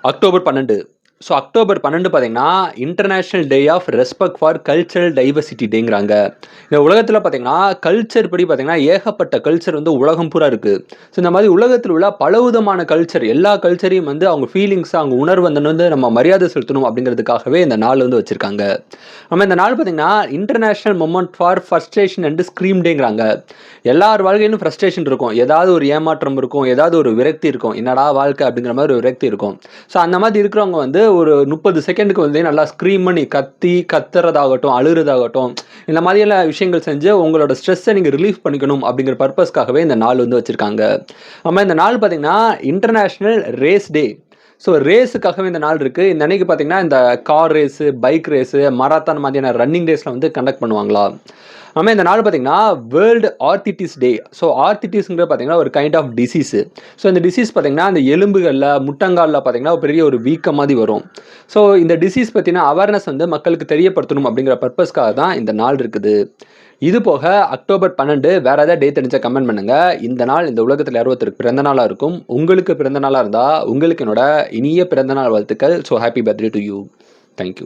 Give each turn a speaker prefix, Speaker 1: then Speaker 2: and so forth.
Speaker 1: October 12. October 12 பார்த்தீங்கன்னா, international day of respect for cultural diversity டேங்கிறாங்க. இந்த உலகத்தில பார்த்தீங்கன்னா, கல்ச்சர் படி பார்த்தீங்கன்னா, ஏகப்பட்ட கல்ச்சர் வந்து உலகம் பூரா இருக்கு. இந்த மாரி உலகத்தில் உள்ள பலவிதமான கல்ச்சர், எல்லா கல்ச்சரையும் வந்து அவங்க ஃபீலிங்ஸா, அவங்க உணர்வு வந்து நம்ம மரியாதை செலுத்தணும் அப்படிங்கிறதுக்காகவே இந்த நாள் வந்து வச்சிருக்காங்க. நம்ம இந்த நாள் பார்த்தீங்கன்னா, international moment for frustration and scream டேங்கிறாங்க. எல்லார் வாழ்க்கையிலும் ஃப்ரஸ்ட்ரேஷன் இருக்கும். ஏதாவது ஒரு ஏமாற்றம் இருக்கும். ஏதாவது ஒரு விரக்தி இருக்கும். என்னடா வாழ்க்கை அப்படிங்கிற மாரி ஒரு விரக்தி இருக்கும். அந்த மாதிரி இருக்கிறவங்க வந்து ஒரு 30 செகண்டுக்கு வந்து நல்லா ஸ்க்ரீம் பண்ணி கத்துறதாகட்டும், அழுறதாகட்டும், இந்த மாதிரியெல்லாம் விஷயங்கள் செஞ்சு உங்களோட ஸ்ட்ரெஸ்ஸை நீங்க ரிலீஃப் பண்ணிக்கணும் அப்படிங்கிற பர்ப்பஸ்க்காகவே இந்த நாள் வந்து வச்சிருக்காங்க. நம்ம இந்த நாள் பார்த்தீங்கன்னா, இன்டர்நேஷனல் ரேஸ் டே. ரேஸுக்காகவே இந்த நாள் இருக்கு. இந்த அன்னைக்கு பார்த்தீங்கன்னா, இந்த car race, bike race, marathon மாதிரியான ரன்னிங் ரேஸ்லாம் வந்து கண்டக்ட் பண்ணுவாங்களாம். ஆமா, இந்த நாள் பார்த்தீங்கன்னா, வேர்ல்டு ஆர்த்திட்டிஸ் டே. ஆர்த்திட்டிஸ்ங்கிறது பார்த்தீங்கன்னா, ஒரு கைண்ட் ஆஃப் டிசீஸு. இந்த டிசீஸ் பார்த்தீங்கன்னா, அந்த எலும்புகள்ல, முட்டங்கால்ல பார்த்தீங்கன்னா, ஒரு பெரிய ஒரு வீக்கம் மாரி வரும். இந்த டிசீஸ் பத்தின அவேர்னஸ் வந்து மக்களுக்கு தெரியப்படுத்தணும் அப்படிங்கிற பர்ப்பஸ்க்காக தான் இந்த நாள் இருக்குது. இது போக அக்டோபர் 12 வேற ஏதாவது டே தெரிஞ்சா கமெண்ட் பண்ணுங்க. இந்த நாள் இந்த உலகத்துல யாரோ ஒருத்தருக்கு பிறந்த நாளா இருக்கும். உங்களுக்கு பிறந்த நாளா இருந்தா, உங்களுக்கு என்னோட இனிய பிறந்த நாள் வாழ்த்துக்கள். Happy birthday to you. Thank you.